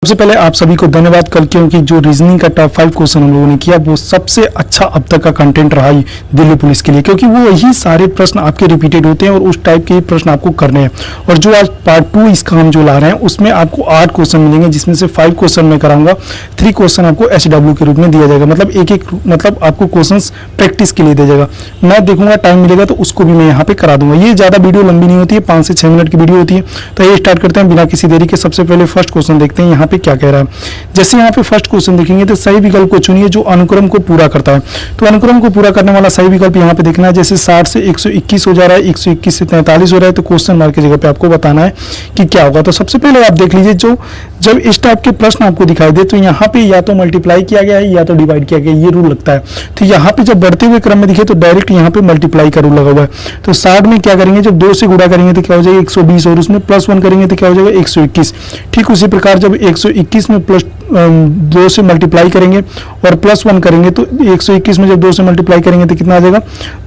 सबसे पहले आप सभी को धन्यवाद कल, क्योंकि जो रीजनिंग का टॉप 5 क्वेश्चन हम लोगों ने किया वो सबसे अच्छा अब तक का कंटेंट रहा है दिल्ली पुलिस के लिए, क्योंकि वो यही सारे प्रश्न आपके रिपीटेड होते हैं और उस टाइप के प्रश्न आपको करने हैं। और जो आज पार्ट 2 इसका हम जो ला रहे हैं उसमें आपको 8 क्वेश्चन मिलेंगे, जिसमें से 5 क्वेश्चन मैं कराऊंगा, 3 क्वेश्चन आपको SW के रूप में दिया जाएगा। मतलब आपको क्वेश्चन प्रैक्टिस के लिए दिया जाएगा। मैं देखूंगा टाइम मिलेगा तो उसको भी मैं यहाँ पे करा दूंगा। ये ज्यादा वीडियो लंबी नहीं होती है, 5 से 6 मिनट की वीडियो होती है। तो ये स्टार्ट करते हैं बिना किसी देरी के। सबसे पहले फर्स्ट क्वेश्चन देखते हैं यहाँ पे क्या कह रहा है। जैसे यहाँ पे फर्स्ट क्वेश्चन देखेंगे तो सही विकल्प को चुनिए जो अनुक्रम को पूरा करता है। तो अनुक्रम को पूरा करने वाला सही विकल्प यहाँ पे देखना है। जैसे 60 से 121 हो जा रहा है, 121 से 43 हो रहा है, तो क्वेश्चन मार्क की जगह पे आपको बताना है कि क्या होगा। तो सबसे पहले आप देख लीजिए, जब इस टाइप के प्रश्न आपको दिखाई दे तो यहाँ पे या तो मल्टीप्लाई किया गया है या तो डिवाइड किया गया है, ये रूल लगता है। तो यहाँ पे जब बढ़ते हुए क्रम में दिखे तो डायरेक्ट यहाँ पे मल्टीप्लाई का रूल लगा हुआ है। तो 60 में क्या करेंगे, जब 2 से गुणा करेंगे तो क्या हो जाएगा 120, और उसमें +1 करेंगे तो क्या हो जाएगा 121। ठीक उसी प्रकार जब 121 में 2 से मल्टीप्लाई करेंगे और +1 करेंगे तो 121 में जब 2 से मल्टीप्लाई करेंगे तो कितना आ जाएगा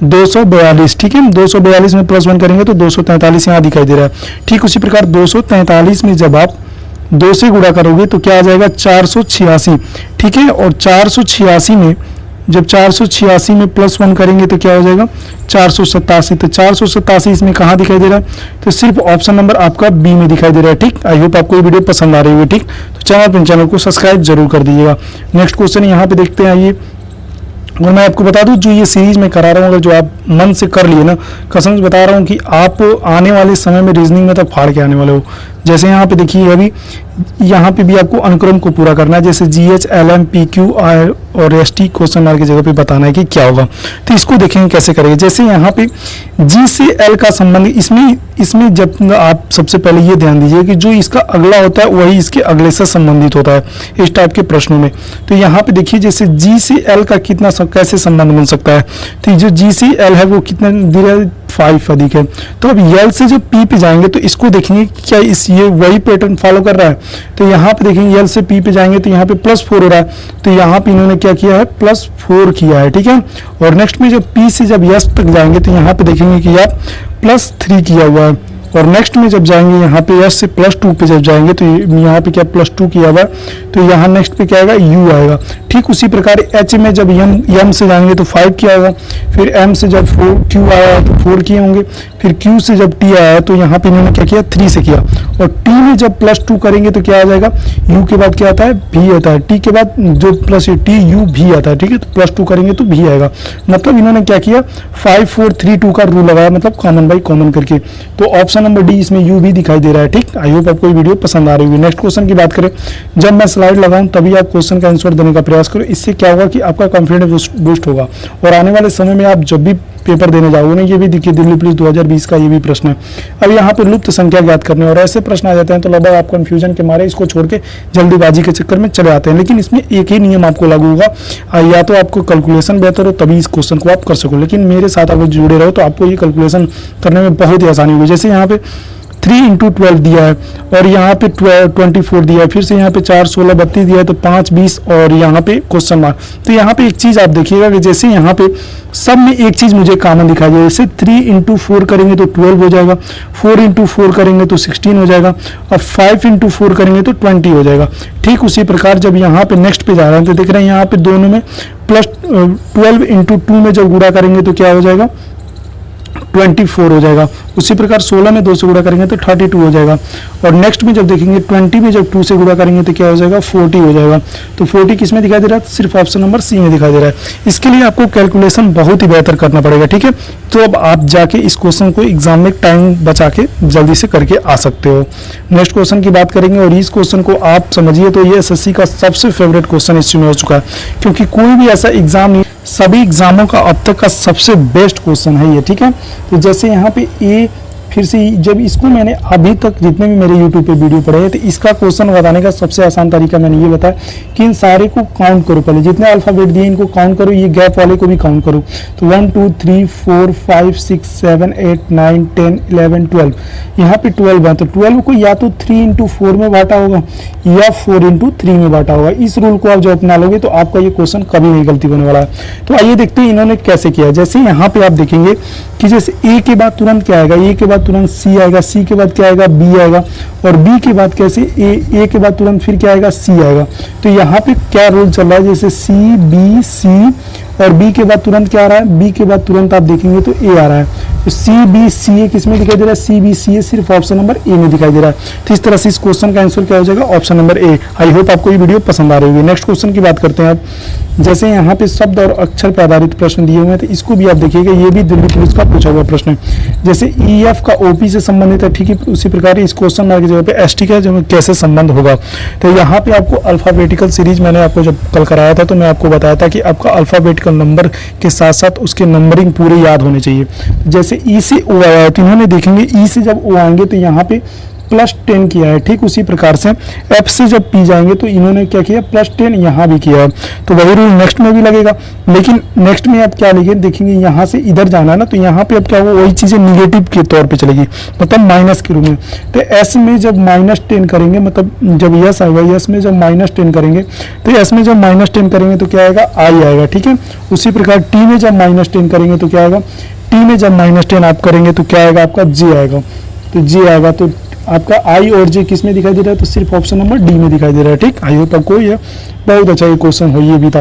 242। ठीक है, 242 में +1 करेंगे तो 243 यहाँ दिखाई दे रहा है। ठीक उसी प्रकार 243 में जब आप 2 से गुणा करोगे तो क्या आ जाएगा 486। ठीक है, और 486 में जब 486 में +1 करेंगे तो क्या हो जाएगा 487। तो 487 इसमें कहाँ दिखाई दे रहा है, तो सिर्फ ऑप्शन नंबर आपका बी में दिखाई दे रहा है। ठीक, आई होप आपको ये वीडियो पसंद आ रही है। ठीक, तो चैनल को सब्सक्राइब जरूर कर दीजिएगा। नेक्स्ट क्वेश्चन यहाँ पे देखते हैं। आइए, और मैं आपको बता दूं जो ये सीरीज में करा रहा हूँ, अगर जो आप मन से कर लिए ना, कसम से बता रहा हूँ कि आप आने वाले समय में रीजनिंग में तक फाड़ के आने वाले हो। जैसे यहाँ पे देखिए, अभी यहाँ पे भी आपको अनुक्रम को पूरा करना है। जैसे GH, LM, PQ और ST क्वेश्चन मार्क की जगह पे बताना है कि क्या होगा। तो इसको देखेंगे कैसे करेंगे। जैसे यहाँ पे G से L का संबंध, इसमें जब आप सबसे पहले ये ध्यान दीजिए कि जो इसका अगला होता है वही इसके अगले से संबंधित होता है इस टाइप के प्रश्नों में। तो यहाँ पे देखिए, जैसे G से L का कितना कैसे संबंध बन सकता है। तो जो G से L है वो कितना दे रहा है 5 अधिक है। तो अब L से जब P पे जाएंगे तो इसको देखेंगे क्या ये वही पैटर्न फॉलो कर रहा है। तो यहाँ पे देखेंगे L से P पे जाएंगे तो यहाँ पे +4 हो रहा है। तो यहाँ पे इन्होंने क्या किया है +4 किया है। ठीक है, और नेक्स्ट में जब P से जब S तक जाएंगे तो यहाँ पे देखेंगे कि यार +3 किया हुआ है। और नेक्स्ट में जब जाएंगे यहाँ पे S से +2 पे जब जाएंगे तो यहाँ पे क्या +2 किया हुआ है। तो यहाँ नेक्स्ट पे क्या आएगा U आएगा। ठीक उसी प्रकार H में जब M से जाएंगे तो 5 किया होगा। फिर M से जब Q आया तो 4 किए होंगे। फिर Q से जब T आया तो यहाँ पे इन्होंने क्या किया 3 से किया। और T में जब +2 करेंगे तो क्या आ जाएगा, U के बाद क्या आता है V आता है। T के बाद जो T U V आता है। ठीक है, तो +2 करेंगे तो V आएगा। मतलब इन्होंने क्या किया 5 4 3 2 का रूल लगाया, मतलब कॉमन बाई कॉमन करके। तो ऑप्शन नंबर डी इसमें U भी दिखाई दे रहा है। ठीक, आई होप आपको ये वीडियो पसंद आ रही होगी। नेक्स्ट क्वेश्चन की बात करें, जब मैं स्लाइड लगाऊं तभी आप क्वेश्चन का आंसर देने का प्रयास करो। इससे क्या होगा कि आपका कॉन्फिडेंस बूस्ट होगा और आने वाले समय में आप जब भी पेपर देने जाओगे ना, ये भी देखिए दिल्ली पुलिस 2020 का ये भी प्रश्न है। अब यहाँ पे लुप्त संख्या ज्ञात करने और ऐसे प्रश्न आ जाते हैं तो लगभग आप कंफ्यूजन के मारे इसको छोड़ के जल्दीबाजी के चक्कर में चले आते हैं। लेकिन इसमें एक ही नियम आपको लागू होगा, या तो आपको कैलकुलेशन बेहतर हो तभी इस क्वेश्चन को आप कर सको। लेकिन मेरे साथ अगर जुड़े रहो तो आपको ये कैलकुलेशन करने में बहुत ही आसानी होगी। जैसे यहाँ पे 3 × 12 दिया है और यहाँ पे 24 दिया है, फिर से यहाँ पे 4 16 32 दिया है, तो 5 20 और यहाँ पे क्वेश्चन मार्क। तो यहाँ पे एक चीज आप देखिएगा कि जैसे यहाँ पे सब में एक चीज मुझे कॉमन दिखाई दे। जैसे 3 × 4 करेंगे तो 12 हो जाएगा, 4 × 4 करेंगे तो 16 हो जाएगा, और 5 × 4 करेंगे तो 20 हो जाएगा। ठीक उसी प्रकार जब यहाँ पे नेक्स्ट पे जा रहे हैं तो देख रहे हैं यहाँ पे दोनों में +12 × 2 में जब गुणा करेंगे तो क्या हो जाएगा 24 हो जाएगा। उसी प्रकार 16 में 2 से गुणा करेंगे तो 32 हो जाएगा। और नेक्स्ट में जब देखेंगे 20 में जब 2 से गुणा करेंगे तो क्या हो जाएगा 40 हो जाएगा। तो 40 किस में दिखाई दे रहा है, सिर्फ ऑप्शन नंबर सी में दिखाई दे रहा है। इसके लिए आपको कैलकुलेशन बहुत ही बेहतर करना पड़ेगा। ठीक है, तो अब आप जाके इस क्वेश्चन को एग्जाम में टाइम बचा के जल्दी से करके आ सकते हो। नेक्स्ट क्वेश्चन की बात करेंगे और इस क्वेश्चन को आप समझिए तो ये SSC का सबसे फेवरेट क्वेश्चन इस में हो चुका है, क्योंकि कोई भी ऐसा एग्जाम नहीं, सभी एग्जामों का अब तक का सबसे बेस्ट क्वेश्चन है ये। ठीक है, तो जैसे यहाँ पे ए, फिर से जब इसको मैंने अभी तक जितने भी मेरे YouTube पे वीडियो पढ़े हैं तो इसका क्वेश्चन बताने का सबसे आसान तरीका मैंने ये बताया कि इन सारे को काउंट करो। पहले जितने अल्फाबेट दिए इनको काउंट करो, ये गैप वाले को भी काउंट करो। तो 1 2 3 4 5 6 7 8 9 10 11 12, यहाँ पे 12 है। तो 12 को या तो 3 × 4 में बांटा होगा या 4 × 3 में बांटा होगा। इस रूल को आप जब अपना लोगे तो आपका ये क्वेश्चन कभी नहीं गलती होने वाला है। तो आइए देखते हैं इन्होंने कैसे किया। जैसे यहाँ पे आप देखेंगे कि जैसे ए के बाद तुरंत क्या आएगा, ए के बाद बाद तुरंत सी आएगा, सी के बाद क्या आएगा, बी आएगा, और बी के बाद कैसे ए के बाद तुरंत फिर क्या आएगा, सी आएगा। तो यहाँ पे क्या रूल चल रहा है, जैसे सी बी सी और बी के बाद तुरंत क्या आ रहा है, बी के बाद तुरंत आप देखेंगे तो ए आ रहा है। तो सी बी सी ए किस में दिखाई दे रहा है, सी बी सी ए सिर्फ ऑप्शन नंबर ए में दिखाई दे रहा है। तो इस तरह से इस क्वेश्चन का आंसर क्या हो जाएगा, option number A. I hope आपको ये वीडियो पसंद आ रही होगी। नेक्स्ट क्वेश्चन की बात करते हैं आप। जैसे यहाँ पे शब्द और अक्षर पर आधारित प्रश्न दिए हुए हैं, तो इसको भी आप देखिएगा, ये भी दिल्ली पुलिस का पूछा हुआ प्रश्न है। जैसे ई एफ का ओपी से संबंधित है, ठीक है, उसी प्रकार इस क्वेश्चन मार्क की जगह पे एस टी का जो कैसे संबंध होगा। तो यहाँ पे आपको अल्फाबेटिकल सीरीज मैंने आपको जब कल कराया था तो मैं आपको बताया था कि आपका अल्फाबेटिकल नंबर के साथ साथ उसके नंबरिंग पूरे याद होने चाहिए। जैसे ई से ओ आया है तो इन्होंने देखेंगे ई से जब ओ आएंगे तो यहाँ पे +10 किया है, ठीक उसी प्रकार से एफ से जब पी जाएंगे तो इन्होंने क्या किया, +10 यहाँ भी किया है। तो वही रूल नेक्स्ट में भी लगेगा, लेकिन नेक्स्ट में आप क्या लिखेंगे, देखेंगे यहाँ से इधर जाना है ना, तो यहाँ पे अब क्या होगा, वही चीज़ें निगेटिव के तौर पे चलेगी, मतलब माइनस के रूप में। तो एस में जब -10 करेंगे, मतलब जब यस आएगा, यस में जब -10 करेंगे तो एस में जब -10 करेंगे तो क्या आएगा, आई आएगा, ठीक है। उसी प्रकार टी में जब -10 करेंगे तो क्या आएगा, टी में जब -10 आप करेंगे तो क्या आएगा, आपका जी आएगा। तो जी आएगा तो आपका आई और जे किस में दिखाई दे रहा है, तो सिर्फ ऑप्शन नंबर डी में दिखाई दे रहा है, ठीक। आई होप आपको ये बहुत अच्छा ये क्वेश्चन हो, ये भी था।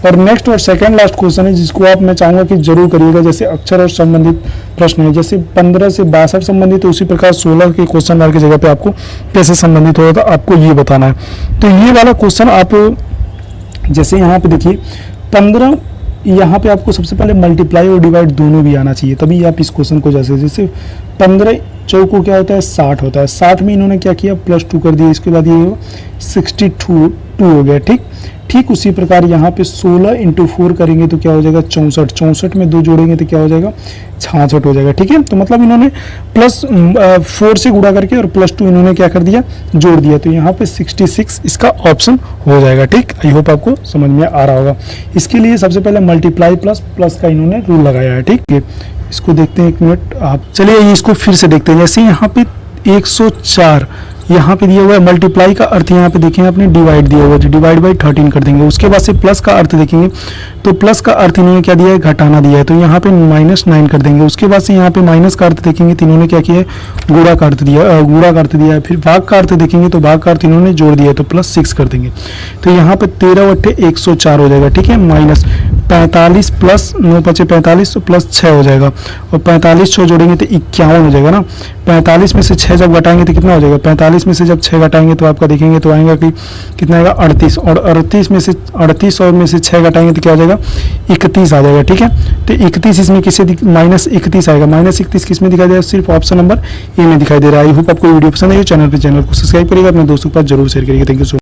और नेक्स्ट और सेकंड लास्ट क्वेश्चन है जिसको आप मैं चाहूंगा कि जरूर करिएगा। जैसे अक्षर और संबंधित प्रश्न है, जैसे 15 से 62 संबंधित है, उसी प्रकार 16 के क्वेश्चन मार्क की जगह पे आपको कैसे संबंधित होगा आपको ये बताना है। तो ये वाला क्वेश्चन आप जैसे यहाँ पे देखिए 15, यहाँ पे आपको सबसे पहले मल्टीप्लाई और डिवाइड दोनों भी आना चाहिए, तभी आप इस क्वेश्चन को जैसे 15 चौको क्या होता है, 60 होता है। 60 में इन्होंने क्या किया, +2 कर दिया, इसके बाद ये 62 हो गया, ठीक उसी प्रकार यहाँ पे 16 × 4 करेंगे तो क्या हो जाएगा, 64। 64 में 2 जोड़ेंगे तो क्या हो जाएगा, 66 हो जाएगा, ठीक है। तो मतलब इन्होंने +4 से गुणा करके और +2 इन्होंने क्या कर दिया, जोड़ दिया, तो यहाँ पे 66 इसका ऑप्शन हो जाएगा, ठीक। आई होप आपको समझ में आ रहा होगा। इसके लिए सबसे पहले मल्टीप्लाई प्लस का इन्होंने रूल लगाया है, ठीक है। इसको देखते हैं, एक मिनट आप, चलिए इसको फिर से देखते हैं। जैसे यहाँ पे 104 यहाँ पे दिया हुआ है, मल्टीप्लाई का अर्थ यहाँ पे देखेंगे आपने डिवाइड दिया हुआ है, डिवाइड बाई 13 कर देंगे। उसके बाद से प्लस का अर्थ देखेंगे तो प्लस का अर्थ इन्होंने क्या दिया है, घटाना दिया है, तो यहाँ पे -9 कर देंगे। उसके बाद से यहाँ पे माइनस का अर्थ देखेंगे तो इन्होंने क्या किया है, गुणा का अर्थ दिया है। फिर भाग का अर्थ देखेंगे तो भाग का अर्थ इन्होंने जोड़ दिया है, तो +6 कर देंगे। तो यहाँ पे 13 × 8 104 हो जाएगा, ठीक है। -45 + 9 × 5 = 45 तो +6 हो जाएगा, और 45 6 जोड़ेंगे तो 51 हो जाएगा ना। 45 में से 6 जब घटाएंगे तो कितना हो जाएगा, 45 में से जब 6 घटाएंगे तो आपका देखेंगे तो आएगा कि कितना आएगा, 38, और 38 में से 6 घटाएंगे तो क्या हो जाएगा, 31 आ जाएगा, ठीक है। तो 31 इसमें किसे -31 आएगा, -31 किस में दिखाई दे रहा है, सिर्फ ऑप्शन नंबर ए में दिखाई दे रहा है। आई होप आपको वीडियो पसंद आई, चैनल को सब्सक्राइब करिएगा, अपने दोस्तों के पास जरूर शेयर करिएगा। Thank you so much.